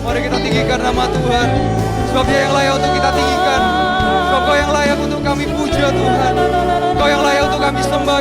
Mari kita tinggikan nama Tuhan. Sebab Dia yang layak untuk kita tinggikan. Sebab Kau yang layak untuk kami puja Tuhan. Kau yang layak untuk kami sembah.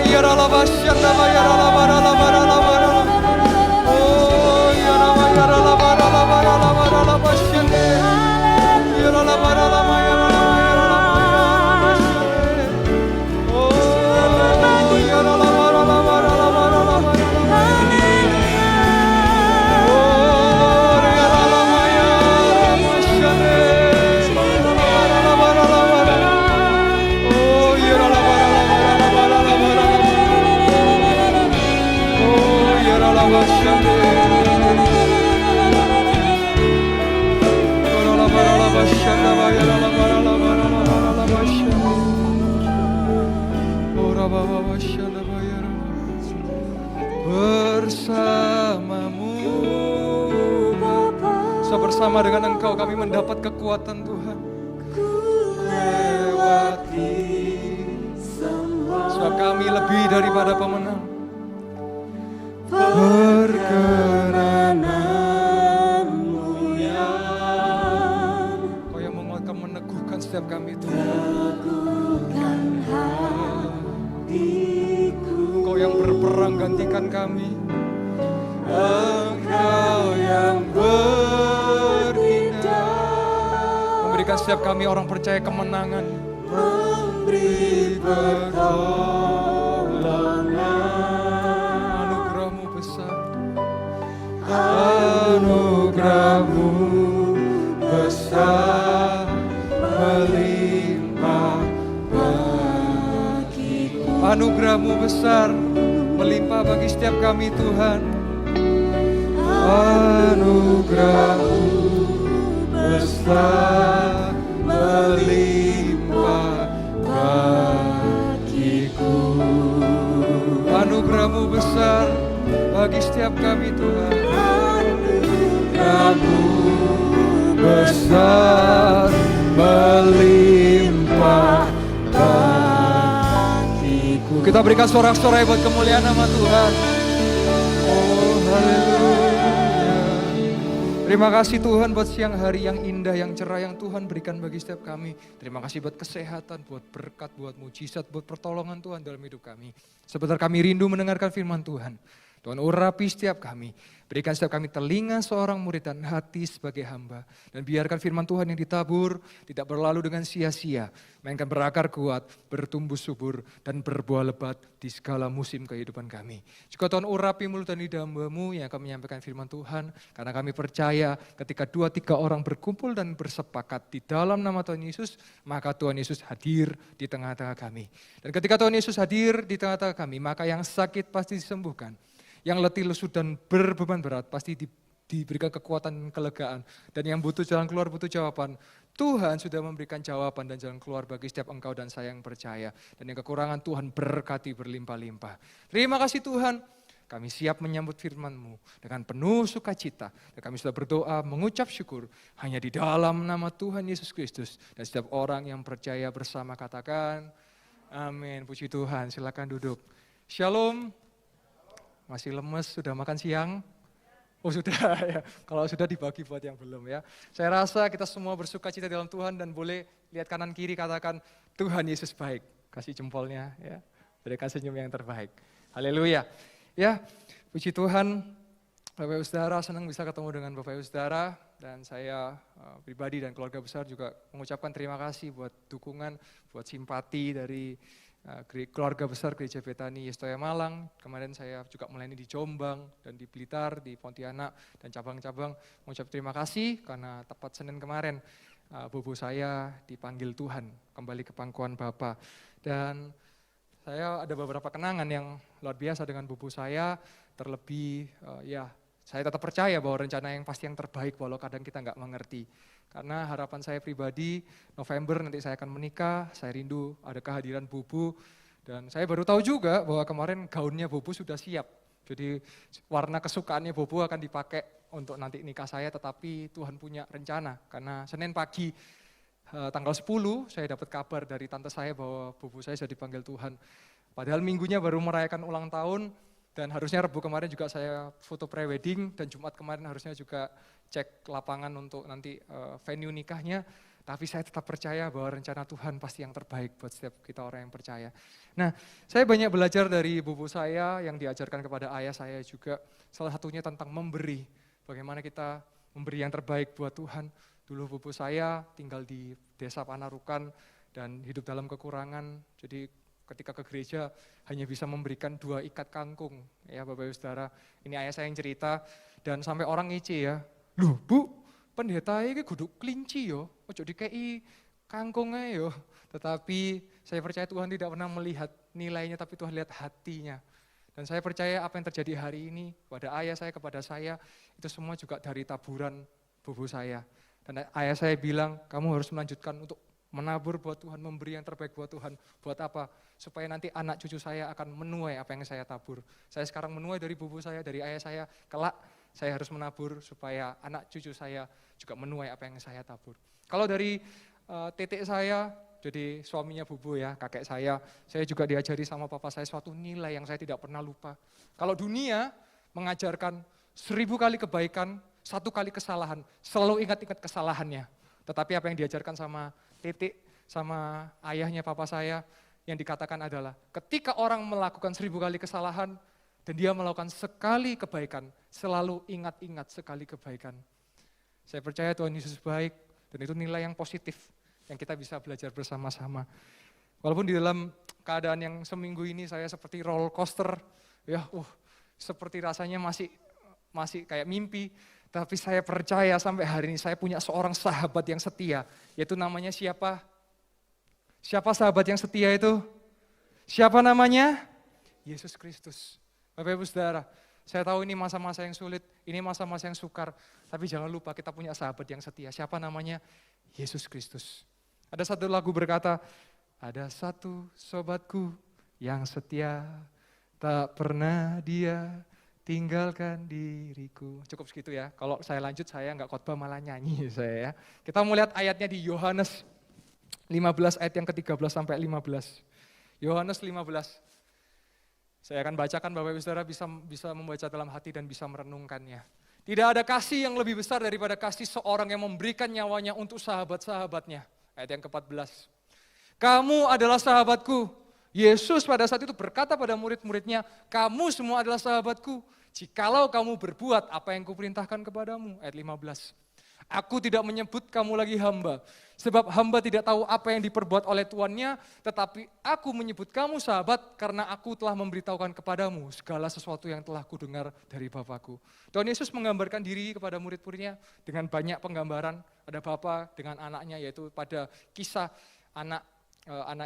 Bersamamu bersama dengan Engkau kami mendapat kekuatan Tuhan. Lewati sebab kami lebih daripada pemenang. Perkenananmu ya Kau yang menguatkan, meneguhkan setiap kami Tuhan. Engkau yang berperang gantikan kami. Engkau yang bertindak memberikan setiap kami orang percaya kemenangan. Memberi pertolongan. Anugerah-Mu besar. Anugerah-Mu besar melimpah bagiku. Anugerah-Mu besar melimpah bagi setiap kami Tuhan. Anugerah-Mu besar melimpah bagiku. Anugerah-Mu besar bagi setiap kami Tuhan. Anugerah-Mu besar melimpah bagiku. Kita berikan sorak-sorai buat kemuliaan nama Tuhan. Oh haleluya. Terima kasih Tuhan buat siang hari yang indah, yang cerah yang Tuhan berikan bagi setiap kami. Terima kasih buat kesehatan, buat berkat, buat mujizat, buat pertolongan Tuhan dalam hidup kami. Sebentar kami rindu mendengarkan firman Tuhan. Tuhan urapi setiap kami. Berikan setiap kami telinga seorang murid dan hati sebagai hamba. Dan biarkan firman Tuhan yang ditabur tidak berlalu dengan sia-sia. Melainkan berakar kuat, bertumbuh subur, dan berbuah lebat di segala musim kehidupan kami. Juga Tuhan urapi mulut dan lidah hamba-Mu yang akan menyampaikan firman Tuhan. Karena kami percaya ketika 2-3 orang berkumpul dan bersepakat di dalam nama Tuhan Yesus, maka Tuhan Yesus hadir di tengah-tengah kami. Dan ketika Tuhan Yesus hadir di tengah-tengah kami, maka yang sakit pasti disembuhkan. Yang letih, lesu, dan berbeban berat pasti diberikan kekuatan dan kelegaan. Dan yang butuh jalan keluar, butuh jawaban. Tuhan sudah memberikan jawaban dan jalan keluar bagi setiap engkau dan saya yang percaya. Dan yang kekurangan Tuhan berkati berlimpah-limpah. Terima kasih Tuhan. Kami siap menyambut firman-Mu dengan penuh sukacita. Dan kami sudah berdoa mengucap syukur hanya di dalam nama Tuhan Yesus Kristus. Dan setiap orang yang percaya bersama katakan amin. Puji Tuhan, silakan duduk. Shalom. Masih lemes, sudah makan siang? Oh sudah ya, kalau sudah dibagi buat yang belum ya. Saya rasa kita semua bersuka cita dalam Tuhan dan boleh lihat kanan kiri katakan Tuhan Yesus baik. Kasih jempolnya ya, berikan senyum yang terbaik. Haleluya. Ya, puji Tuhan, Bapak Ibu Saudara, senang bisa ketemu dengan Bapak Ibu Saudara. Dan saya pribadi dan keluarga besar juga mengucapkan terima kasih buat dukungan, buat simpati dari keluarga besar Gereja Betani Yestoya Malang. Kemarin saya juga melayani di Jombang dan di Blitar, di Pontianak dan cabang-cabang. Mengucap terima kasih karena tepat Senin kemarin bobo saya dipanggil Tuhan kembali ke pangkuan Bapa. Dan saya ada beberapa kenangan yang luar biasa dengan bobo saya. Terlebih saya tetap percaya bahwa rencana yang pasti yang terbaik walau kadang kita nggak mengerti. Karena harapan saya pribadi, November nanti saya akan menikah, saya rindu ada kehadiran Bubu. Dan saya baru tahu juga bahwa kemarin gaunnya Bubu sudah siap. Jadi warna kesukaannya Bubu akan dipakai untuk nanti nikah saya, tetapi Tuhan punya rencana. Karena Senin pagi tanggal 10 saya dapat kabar dari tante saya bahwa bubu saya sudah dipanggil Tuhan. Padahal minggunya baru merayakan ulang tahun dan harusnya Rabu kemarin juga saya foto pre-wedding dan Jumat kemarin harusnya juga cek lapangan untuk nanti venue nikahnya. Tapi saya tetap percaya bahwa rencana Tuhan pasti yang terbaik buat setiap kita orang yang percaya. Nah, saya banyak belajar dari bubu saya yang diajarkan kepada ayah saya juga. Salah satunya tentang memberi. Bagaimana kita memberi yang terbaik buat Tuhan. Dulu bubu saya tinggal di desa Panarukan dan hidup dalam kekurangan. Jadi ketika ke gereja hanya bisa memberikan 2 ikat kangkung. Ya Bapak Ibu Saudara, ini ayah saya yang cerita. Dan sampai orang ngece ya, "Loh Bu, pendeta ini kudu kelinci yo, ojo dikei kangkungnya yo." Tetapi saya percaya Tuhan tidak pernah melihat nilainya, tapi Tuhan lihat hatinya. Dan saya percaya apa yang terjadi hari ini kepada ayah saya, kepada saya, itu semua juga dari taburan bubu saya. Dan ayah saya bilang, kamu harus melanjutkan untuk menabur buat Tuhan, memberi yang terbaik buat Tuhan. Buat apa? Supaya nanti anak cucu saya akan menuai apa yang saya tabur. Saya sekarang menuai dari bubu saya, dari ayah saya, kelak saya harus menabur supaya anak cucu saya juga menuai apa yang saya tabur. Kalau dari titik saya, jadi suaminya bubu ya, kakek saya juga diajari sama papa saya suatu nilai yang saya tidak pernah lupa. Kalau dunia mengajarkan 1000 kali kebaikan, 1 kali kesalahan, selalu ingat-ingat kesalahannya. Tetapi apa yang diajarkan sama titik, sama ayahnya papa saya, yang dikatakan adalah ketika orang melakukan 1000 kali kesalahan, dan dia melakukan sekali kebaikan, selalu ingat-ingat sekali kebaikan. Saya percaya Tuhan Yesus baik, dan itu nilai yang positif yang kita bisa belajar bersama-sama. Walaupun di dalam keadaan yang seminggu ini saya seperti roller coaster, ya, seperti rasanya masih kayak mimpi, tapi saya percaya sampai hari ini saya punya seorang sahabat yang setia, yaitu namanya siapa? Siapa sahabat yang setia itu? Siapa namanya? Yesus Kristus. Bapak Ibu Saudara, saya tahu ini masa-masa yang sulit, ini masa-masa yang sukar, tapi jangan lupa kita punya sahabat yang setia. Siapa namanya? Yesus Kristus. Ada satu lagu berkata, ada satu sobatku yang setia, tak pernah dia tinggalkan diriku. Cukup segitu ya, kalau saya lanjut saya nggak khotbah malah nyanyi saya ya. Kita mau lihat ayatnya di Yohanes 15 ayat yang ke-13 sampai 15. Yohanes 15. Saya akan bacakan, Bapak Ibu Saudara bisa membaca dalam hati dan bisa merenungkannya. Tidak ada kasih yang lebih besar daripada kasih seorang yang memberikan nyawanya untuk sahabat-sahabatnya. Ayat yang ke-14. Kamu adalah sahabatku. Yesus pada saat itu berkata pada murid-muridnya, kamu semua adalah sahabatku, jikalau kamu berbuat apa yang kuperintahkan kepadamu. Ayat 15. Aku tidak menyebut kamu lagi hamba, sebab hamba tidak tahu apa yang diperbuat oleh tuannya, tetapi aku menyebut kamu sahabat karena aku telah memberitahukan kepadamu segala sesuatu yang telah kudengar dari Bapakku. Tuhan Yesus menggambarkan diri kepada murid-muridnya dengan banyak penggambaran. Ada Bapa dengan anaknya, yaitu pada kisah anak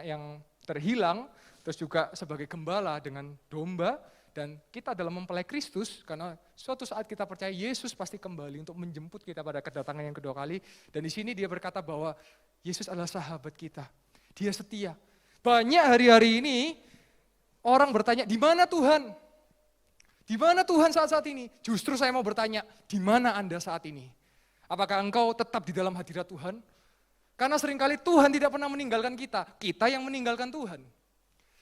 yang terhilang, terus juga sebagai gembala dengan domba. Dan kita dalam mempelai Kristus, karena suatu saat kita percaya Yesus pasti kembali untuk menjemput kita pada kedatangan yang kedua kali. Dan di sini dia berkata bahwa Yesus adalah sahabat kita. Dia setia. Banyak hari-hari ini orang bertanya, di mana Tuhan? Di mana Tuhan saat-saat ini? Justru saya mau bertanya, di mana Anda saat ini? Apakah engkau tetap di dalam hadirat Tuhan? Karena seringkali Tuhan tidak pernah meninggalkan kita yang meninggalkan Tuhan.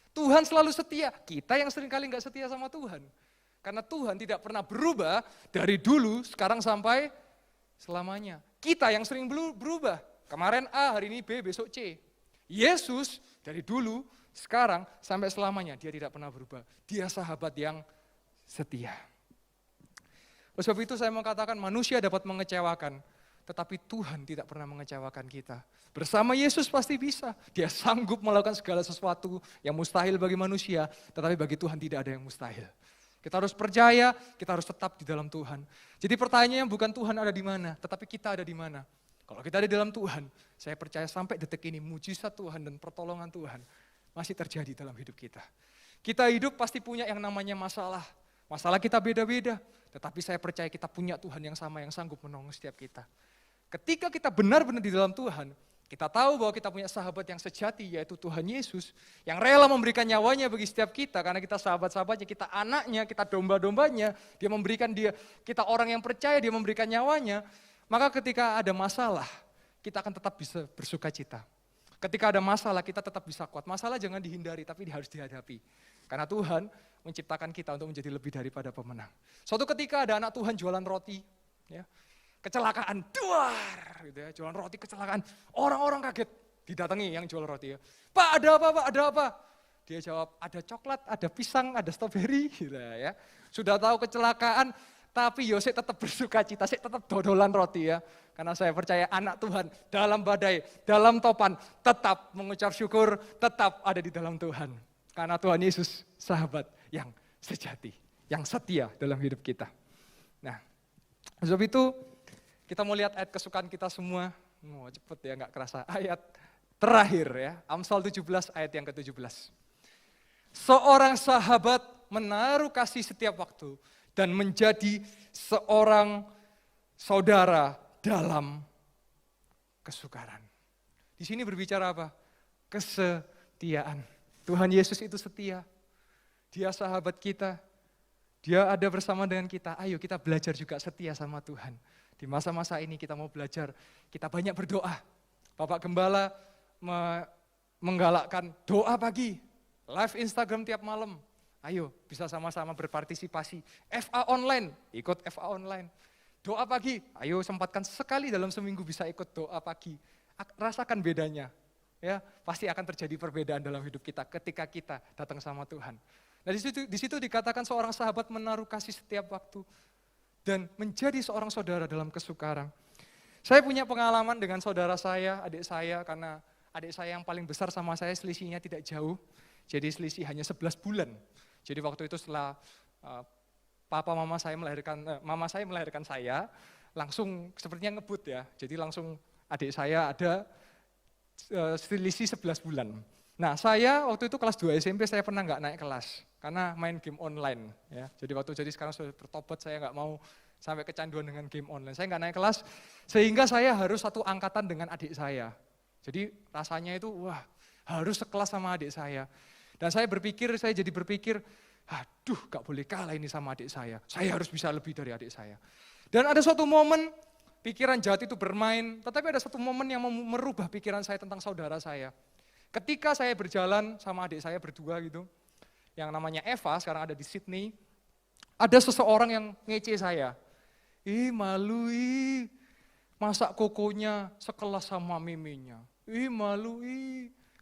Tuhan selalu setia, kita yang seringkali nggak setia sama Tuhan. Karena Tuhan tidak pernah berubah dari dulu, sekarang sampai selamanya. Kita yang sering berubah, kemarin A, hari ini B, besok C. Yesus dari dulu, sekarang, sampai selamanya, dia tidak pernah berubah. Dia sahabat yang setia. Oleh sebab itu saya mau katakan manusia dapat mengecewakan, tetapi Tuhan tidak pernah mengecewakan kita. Bersama Yesus pasti bisa. Dia sanggup melakukan segala sesuatu yang mustahil bagi manusia, tetapi bagi Tuhan tidak ada yang mustahil. Kita harus percaya, kita harus tetap di dalam Tuhan. Jadi pertanyaannya bukan Tuhan ada di mana, tetapi kita ada di mana. Kalau kita ada di dalam Tuhan, saya percaya sampai detik ini mujizat Tuhan dan pertolongan Tuhan masih terjadi dalam hidup kita. Kita hidup pasti punya yang namanya masalah. Masalah kita beda-beda, tetapi saya percaya kita punya Tuhan yang sama yang sanggup menolong setiap kita. Ketika kita benar-benar di dalam Tuhan, kita tahu bahwa kita punya sahabat yang sejati, yaitu Tuhan Yesus, yang rela memberikan nyawanya bagi setiap kita, karena kita sahabat-sahabatnya, kita anaknya, kita domba-dombanya, dia memberikan kita orang yang percaya, dia memberikan nyawanya. Maka ketika ada masalah, kita akan tetap bisa bersuka cita. Ketika ada masalah, kita tetap bisa kuat. Masalah jangan dihindari, tapi harus dihadapi. Karena Tuhan menciptakan kita untuk menjadi lebih daripada pemenang. Suatu ketika ada anak Tuhan jualan roti, ya, kecelakaan, duar, gitu ya, jualan roti kecelakaan. Orang-orang kaget, didatangi yang jual roti. Ya. Pak, ada apa, Pak? Ada apa? Dia jawab, ada coklat, ada pisang, ada stroberi. Gitu ya. Sudah tahu kecelakaan, tapi Yosef tetap bersuka cita, saya tetap dodolan roti ya. Karena saya percaya anak Tuhan dalam badai, dalam topan, tetap mengucap syukur, tetap ada di dalam Tuhan. Karena Tuhan Yesus sahabat yang sejati, yang setia dalam hidup kita. Nah, sebab itu kita mau lihat ayat kesukaan kita semua. Cepet ya, gak kerasa. Ayat terakhir ya, Amsal 17 ayat yang ke-17. Seorang sahabat menaruh kasih setiap waktu dan menjadi seorang saudara dalam kesukaran. Di sini berbicara apa? Kesetiaan. Tuhan Yesus itu setia. Dia sahabat kita. Dia ada bersama dengan kita. Ayo kita belajar juga setia sama Tuhan. Di masa-masa ini kita mau belajar, kita banyak berdoa. Bapak Gembala menggalakkan doa pagi, live Instagram tiap malam. Ayo bisa sama-sama berpartisipasi. FA online, ikut FA online. Doa pagi, ayo sempatkan sekali dalam seminggu bisa ikut doa pagi. Rasakan bedanya. Ya, pasti akan terjadi perbedaan dalam hidup kita ketika kita datang sama Tuhan. Nah di situ dikatakan seorang sahabat menaruh kasih setiap waktu dan menjadi seorang saudara dalam kesukaran. Saya punya pengalaman dengan saudara saya, adik saya, karena adik saya yang paling besar sama saya selisihnya tidak jauh. Jadi selisih hanya 11 bulan. Jadi waktu itu setelah mama saya melahirkan saya, langsung sepertinya ngebut ya. Jadi langsung adik saya ada selisih 11 bulan. Nah saya waktu itu kelas 2 SMP saya pernah nggak naik kelas. Karena main game online. Ya. Jadi sekarang sudah bertobat saya nggak mau sampai kecanduan dengan game online. Saya nggak naik kelas sehingga saya harus satu angkatan dengan adik saya. Jadi rasanya itu wah harus sekelas sama adik saya. Dan saya jadi berpikir, aduh gak boleh kalah ini sama adik saya harus bisa lebih dari adik saya. Dan ada suatu momen, pikiran jahat itu bermain, tetapi ada satu momen yang merubah pikiran saya tentang saudara saya. Ketika saya berjalan sama adik saya berdua gitu, yang namanya Eva, sekarang ada di Sydney, ada seseorang yang ngece saya. Malu, masak kokonya sekelas sama miminya. Malu,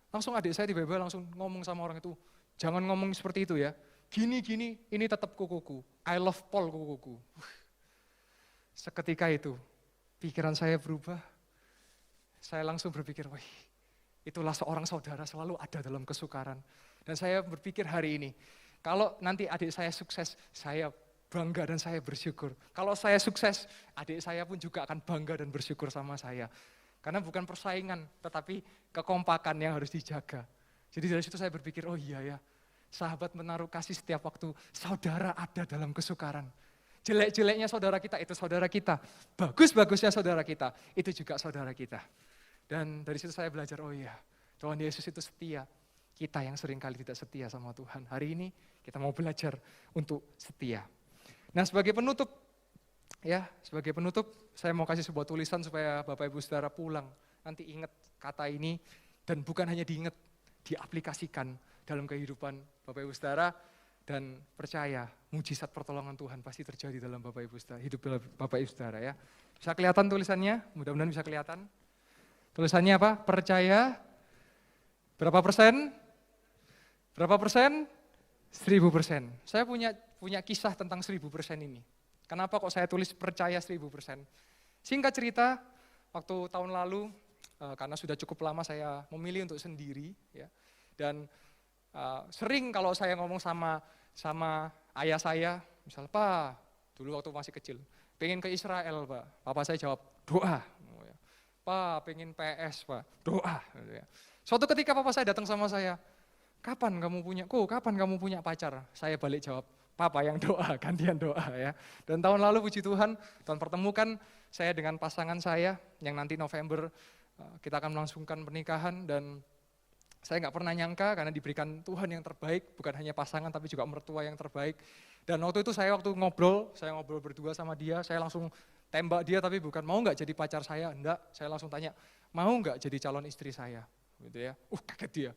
Langsung adik saya tiba-tiba langsung ngomong sama orang itu, jangan ngomong seperti itu ya. Gini, ini tetap kukuku. I love Paul kukuku. Seketika itu, pikiran saya berubah. Saya langsung berpikir, wih, itulah seorang saudara selalu ada dalam kesukaran. Dan saya berpikir hari ini, kalau nanti adik saya sukses, saya bangga dan saya bersyukur. Kalau saya sukses, adik saya pun juga akan bangga dan bersyukur sama saya. Karena bukan persaingan, tetapi kekompakan yang harus dijaga. Jadi dari situ saya berpikir, oh iya ya, sahabat menaruh kasih setiap waktu, saudara ada dalam kesukaran. Jelek-jeleknya saudara kita, itu saudara kita. Bagus-bagusnya saudara kita, itu juga saudara kita. Dan dari situ saya belajar, oh iya, Tuhan Yesus itu setia. Kita yang seringkali tidak setia sama Tuhan. Hari ini kita mau belajar untuk setia. Nah sebagai penutup, saya mau kasih sebuah tulisan supaya Bapak Ibu Saudara pulang. Nanti ingat kata ini dan bukan hanya diingat, diaplikasikan dalam kehidupan Bapak Ibu Saudara dan percaya mujizat pertolongan Tuhan pasti terjadi dalam Bapak Ibu Saudara, hidup Bapak Ibu Saudara ya. Bisa kelihatan tulisannya? Mudah-mudahan bisa kelihatan. Tulisannya apa? Percaya berapa persen? Berapa persen? 1000%. Saya punya kisah tentang 1000% ini. Kenapa kok saya tulis percaya 1000%? Singkat cerita, waktu tahun lalu, karena sudah cukup lama saya memilih untuk sendiri, ya, dan sering kalau saya ngomong sama ayah saya, misal, Pak, dulu waktu masih kecil, pengen ke Israel, Pak. Papa saya jawab, doa. Pak, pengen PS, Pak, doa. Suatu ketika papa saya datang sama saya, kapan kamu punya pacar? Saya balik jawab, Papa yang doa, gantian doa ya. Dan tahun lalu puji Tuhan pertemukan saya dengan pasangan saya yang nanti November kita akan melangsungkan pernikahan dan saya nggak pernah nyangka karena diberikan Tuhan yang terbaik, bukan hanya pasangan tapi juga mertua yang terbaik. Dan waktu itu saya ngobrol berdua sama dia, saya langsung tembak dia tapi bukan, mau nggak jadi pacar saya? Enggak, saya langsung tanya, mau nggak jadi calon istri saya? Gitu ya. Kaget dia.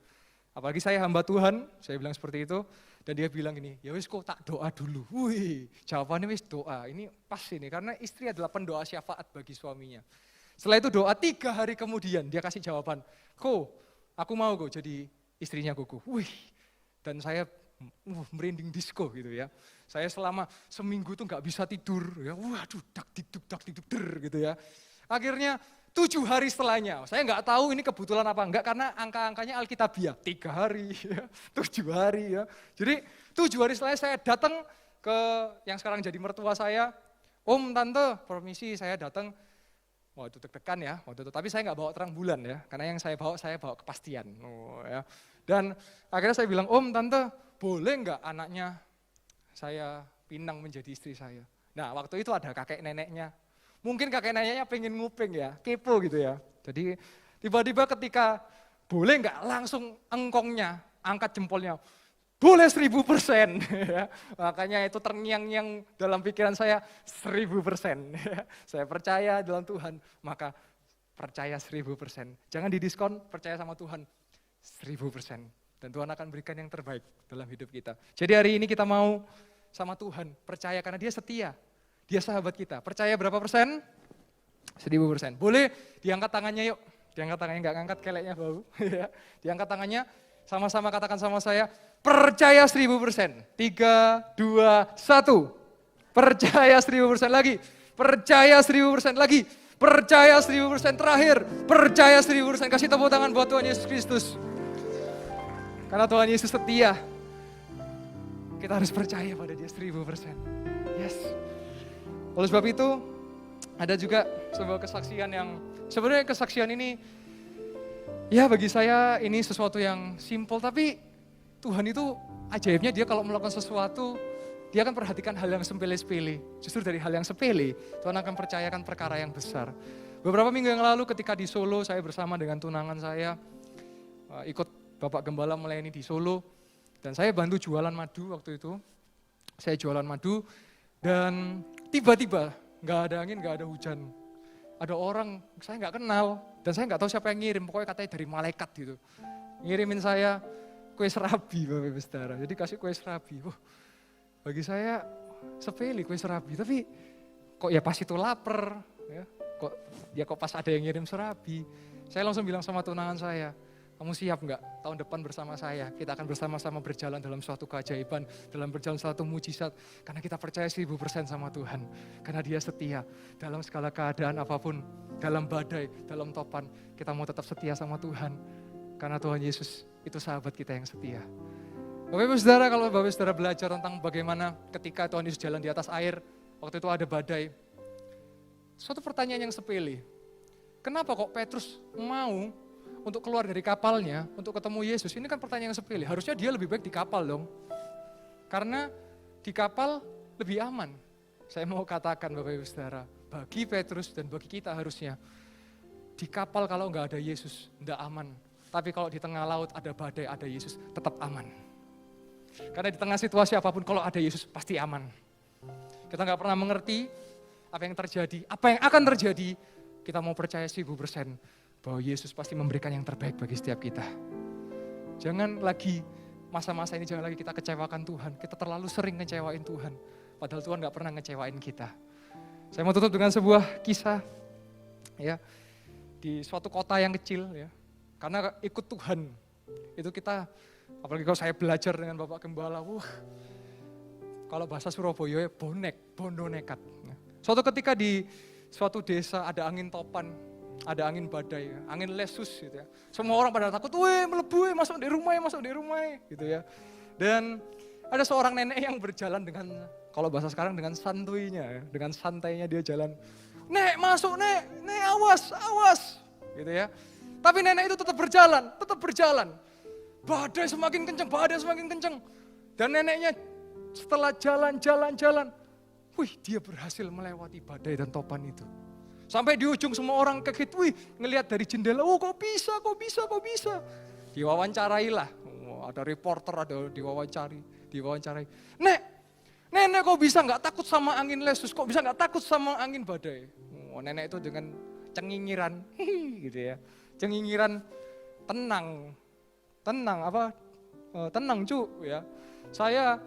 Apalagi saya hamba Tuhan, saya bilang seperti itu. Dan dia bilang gini, ya wis kok tak doa dulu. Wih, jawabannya wis doa. Ini pas ini, karena istri adalah pendoa syafaat bagi suaminya. Setelah itu doa 3 hari kemudian, dia kasih jawaban, aku mau kok jadi istrinya Koko. Wih, dan saya merinding disco gitu ya. Saya selama seminggu tuh nggak bisa tidur, ya. Waduh, dak dikduk gitu ya. Akhirnya 7 hari setelahnya, saya nggak tahu ini kebetulan apa enggak karena angka-angkanya Alkitabiah, 3 hari, ya, 7 hari ya. Jadi 7 hari setelahnya saya datang ke yang sekarang jadi mertua saya, Om, Tante, permisi saya datang. Wah itu deg-degan ya, waktu itu. Tapi saya nggak bawa terang bulan ya, karena yang saya bawa kepastian. Ya. Dan akhirnya saya bilang, Om, Tante, boleh nggak anaknya saya pinang menjadi istri saya? Nah waktu itu ada kakek neneknya. Mungkin kakek neneknya pengen nguping ya, kepo gitu ya. Jadi tiba-tiba ketika boleh nggak langsung engkongnya, angkat jempolnya. Boleh 1000%. Ya. Makanya itu terngiang-ngiang dalam pikiran saya 1000%. Ya. Saya percaya dalam Tuhan, maka percaya 1000%. Jangan didiskon, percaya sama Tuhan 1000%. Dan Tuhan akan berikan yang terbaik dalam hidup kita. Jadi hari ini kita mau sama Tuhan, percaya karena dia setia. Dia sahabat kita. Percaya berapa persen? 1000%. Boleh diangkat tangannya yuk. Diangkat tangannya, nggak ngangkat keleknya bau. Diangkat tangannya, sama-sama katakan sama saya, percaya 1000%. 3, 2, 1. Percaya 1000% lagi. Percaya 1000% lagi. Percaya 1000% terakhir. Percaya 1000%. Kasih tepuk tangan buat Tuhan Yesus Kristus. Karena Tuhan Yesus setia. Kita harus percaya pada dia 1000%. Yes. Oleh sebab itu, ada juga sebuah kesaksian yang, sebenarnya kesaksian ini, ya bagi saya ini sesuatu yang simple, tapi Tuhan itu ajaibnya dia kalau melakukan sesuatu, dia akan perhatikan hal yang sepele-sepele. Justru dari hal yang sepele, Tuhan akan percayakan perkara yang besar. Beberapa minggu yang lalu ketika di Solo, saya bersama dengan tunangan saya, ikut Bapak Gembala melayani di Solo, dan saya bantu jualan madu waktu itu. Saya jualan madu, dan tiba-tiba nggak ada angin, nggak ada hujan. Ada orang saya nggak kenal, dan saya nggak tahu siapa yang ngirim, pokoknya katanya dari malaikat gitu. Ngirimin saya kue serabi, Bapak Ibu Saudara. Jadi kasih kue serabi. Wah, bagi saya sepele kue serabi, tapi kok ya pas itu lapar, ya kok pas ada yang ngirim serabi. Saya langsung bilang sama tunangan saya, kamu siap nggak tahun depan bersama saya? Kita akan bersama-sama berjalan dalam suatu keajaiban, dalam berjalan suatu mujizat. Karena kita percaya 1000% sama Tuhan. Karena dia setia dalam segala keadaan apapun, dalam badai, dalam topan. Kita mau tetap setia sama Tuhan. Karena Tuhan Yesus itu sahabat kita yang setia. Bapak Ibu Saudara, kalau Bapak Ibu Saudara belajar tentang bagaimana ketika Tuhan Yesus jalan di atas air, waktu itu ada badai. Suatu pertanyaan yang sepele. Kenapa kok Petrus mau untuk keluar dari kapalnya, untuk ketemu Yesus? Ini kan pertanyaan yang sepele. Harusnya dia lebih baik di kapal dong. Karena di kapal lebih aman. Saya mau katakan Bapak Ibu Saudara, bagi Petrus dan bagi kita harusnya, di kapal kalau nggak ada Yesus, nggak aman. Tapi kalau di tengah laut ada badai, ada Yesus, tetap aman. Karena di tengah situasi apapun, kalau ada Yesus pasti aman. Kita nggak pernah mengerti apa yang terjadi, apa yang akan terjadi. Kita mau percaya 1000% bahwa Yesus pasti memberikan yang terbaik bagi setiap kita. Jangan lagi masa-masa ini, jangan lagi kita kecewakan Tuhan. Kita terlalu sering ngecewain Tuhan. Padahal Tuhan gak pernah ngecewain kita. Saya mau tutup dengan sebuah kisah. Ya, di suatu kota yang kecil. Ya, karena ikut Tuhan, itu kita, apalagi kalau saya belajar dengan Bapak Gembala, kalau bahasa Surabaya, bondo nekat. Suatu ketika di suatu desa ada angin topan, ada angin badai, angin lesus gitu ya. Semua orang pada takut, melebu, masuk di rumah, gitu ya. Dan ada seorang nenek yang berjalan dengan, kalau bahasa sekarang dengan santuinya, ya, dengan santainya dia jalan. Nek, masuk nek, awas, gitu ya. Tapi nenek itu tetap berjalan. Badai semakin kencang. Dan neneknya setelah jalan, dia berhasil melewati badai dan topan itu. Sampai di ujung semua orang kaget, ngelihat dari jendela, kok bisa. Diwawancarailah, ada reporter, ada diwawancarai. Nek, Nenek kok bisa nggak takut sama angin lesus, kok bisa nggak takut sama angin badai. Oh, nenek itu dengan cengingiran, gitu ya. Cengingiran tenang cu ya. Saya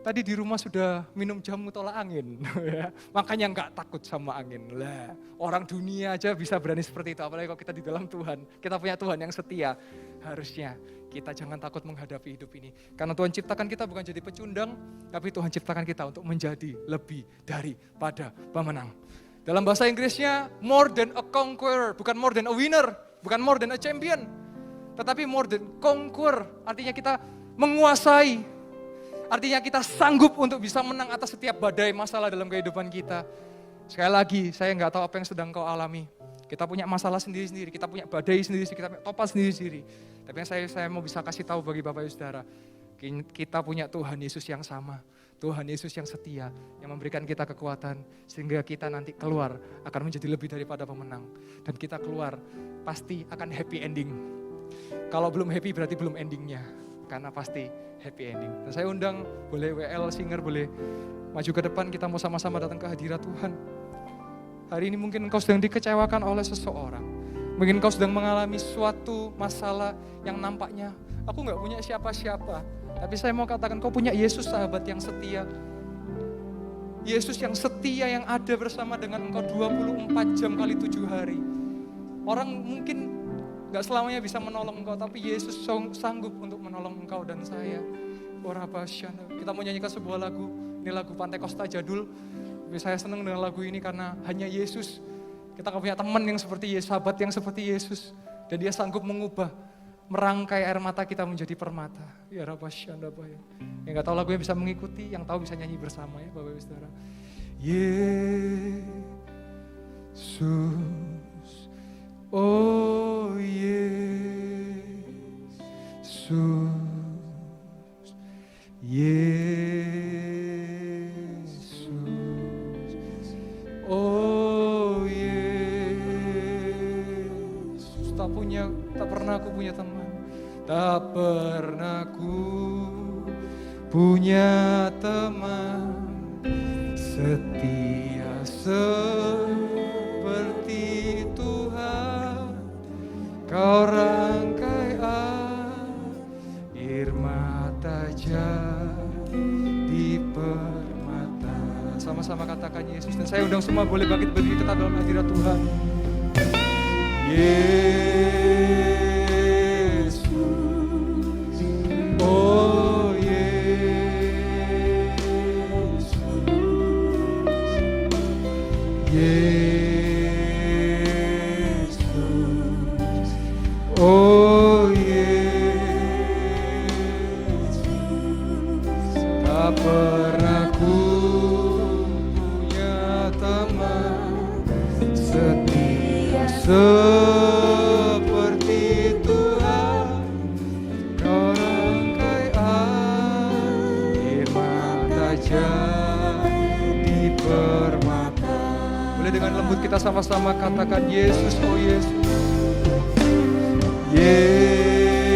tadi di rumah sudah minum jamu tolak angin, ya. Makanya nggak takut sama angin. Lah, orang dunia aja bisa berani seperti itu, apalagi kalau kita di dalam Tuhan. Kita punya Tuhan yang setia. Harusnya kita jangan takut menghadapi hidup ini. Karena Tuhan ciptakan kita bukan jadi pecundang, tapi Tuhan ciptakan kita untuk menjadi lebih daripada pemenang. Dalam bahasa Inggrisnya, more than a conqueror, bukan more than a winner, bukan more than a champion, tetapi more than conquer, artinya kita menguasai, artinya kita sanggup untuk bisa menang atas setiap badai masalah dalam kehidupan kita. Sekali lagi, saya nggak tahu apa yang sedang kau alami. Kita punya masalah sendiri-sendiri, kita punya badai sendiri-sendiri, kita punya topan sendiri-sendiri. Tapi yang saya mau bisa kasih tahu bagi Bapak Ibu Saudara, kita punya Tuhan Yesus yang sama. Tuhan Yesus yang setia, yang memberikan kita kekuatan, sehingga kita nanti keluar akan menjadi lebih daripada pemenang. Dan kita keluar pasti akan happy ending. Kalau belum happy berarti belum endingnya, karena pasti happy ending. Dan saya undang, boleh WL Singer, boleh maju ke depan, kita mau sama-sama datang ke hadirat Tuhan. Hari ini mungkin engkau sedang dikecewakan oleh seseorang. Mungkin engkau sedang mengalami suatu masalah yang nampaknya, aku gak punya siapa-siapa. Tapi saya mau katakan, kau punya Yesus sahabat yang setia. Yesus yang setia yang ada bersama dengan engkau 24 jam kali 7 hari. Orang mungkin gak selamanya bisa menolong engkau, tapi Yesus sanggup untuk menolong engkau dan saya. Kita mau nyanyikan sebuah lagu, ini lagu Pantai Costa jadul. Tapi saya senang dengan lagu ini karena hanya Yesus. Kita gak punya teman yang seperti Yesus, sahabat yang seperti Yesus. Dan dia sanggup mengubah, merangkai air mata kita menjadi permata. Ya Rabasyanda Baya. Yang gak tahu lagunya bisa mengikuti, yang tahu bisa nyanyi bersama ya Bapak Ibu Saudara. Yesus, oh Yesus, Yesus, oh Yesus. Tak pernah aku punya teman, tak pernah aku punya teman setia seperti Tuhan. Kau rangkai air mata jadi permata. Sama-sama katakan Yesus. Dan saya undang semua boleh bangkit berdiri tetap dalam hadirat Tuhan. Yesus, oh Yesus, Yesus, oh Yesus. Tak pernah ku punya teman setia seperti Tuhan. Kau rangkai air mata jadi permata. Boleh dengan lembut kita sama-sama katakan Yesus, oh Yesus, Yesus,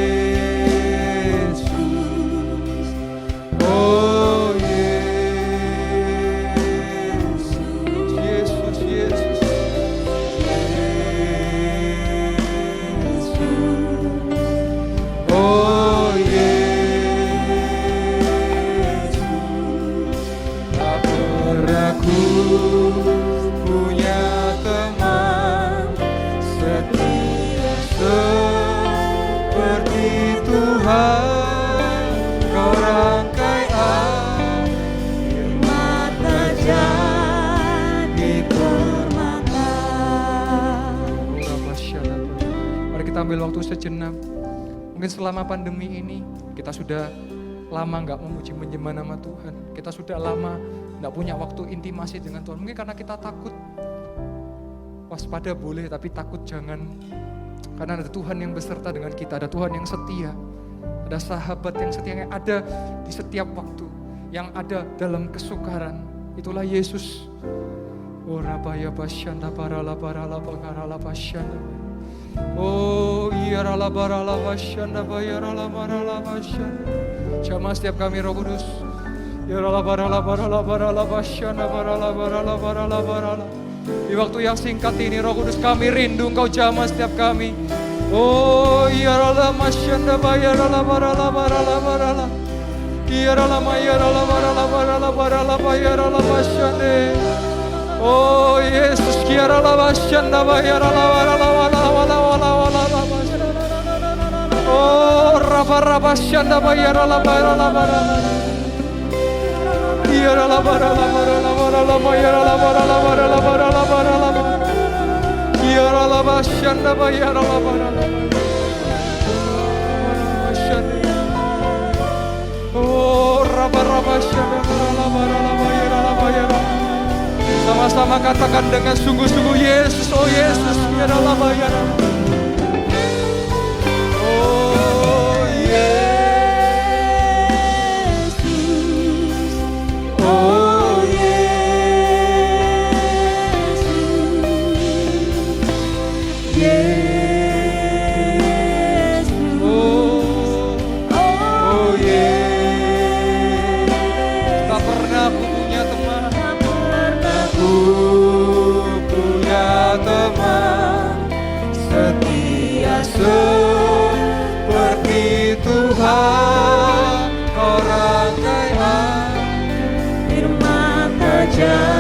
oh Yesus, Yesus, Yesus, oh Yesus. Tak pernah ku punya teman setia seperti Tuhan. Kau rangkai air mata jadi permata. Mari kita ambil waktu sejenak. Mungkin selama pandemi ini kita sudah lama gak memuji menyembah nama Tuhan. Kita sudah lama gak punya waktu intimasi dengan Tuhan. Mungkin karena kita takut. Waspada boleh tapi takut jangan. Karena ada Tuhan yang beserta dengan kita. Ada Tuhan yang setia. Ada sahabat yang setia yang ada di setiap waktu. Yang ada dalam kesukaran. Itulah Yesus. Oh rabaya basyanda barala barala bagarala basyanda. Oh iya rala barala basyanda bayarala barala basyanda. Jamaah setiap kami Roh Kudus. Ya rala barala barala barala basyana barala barala barala barala. Di waktu yang singkat ini Roh Kudus kami rindu Engkau jamah setiap kami. Oh ya rala masyana barala barala barala barala. Ya rala maya rala barala barala barala barala basyane. Oh Yesus ya rala basyana barala barala barala barala barala. Oh raba basyana barala barala barala. Yara la bara la bara la bara la yara la bara la bara la bara la bara la yara la bashanda ba yara la bara la oh raba shanda bara la bara la yara la yara. Sama-sama katakan dengan sungguh-sungguh Yesus, oh Yesus, yara la yara. Oh Yesus. Seperti Tuhan orang kaya, firman tajam.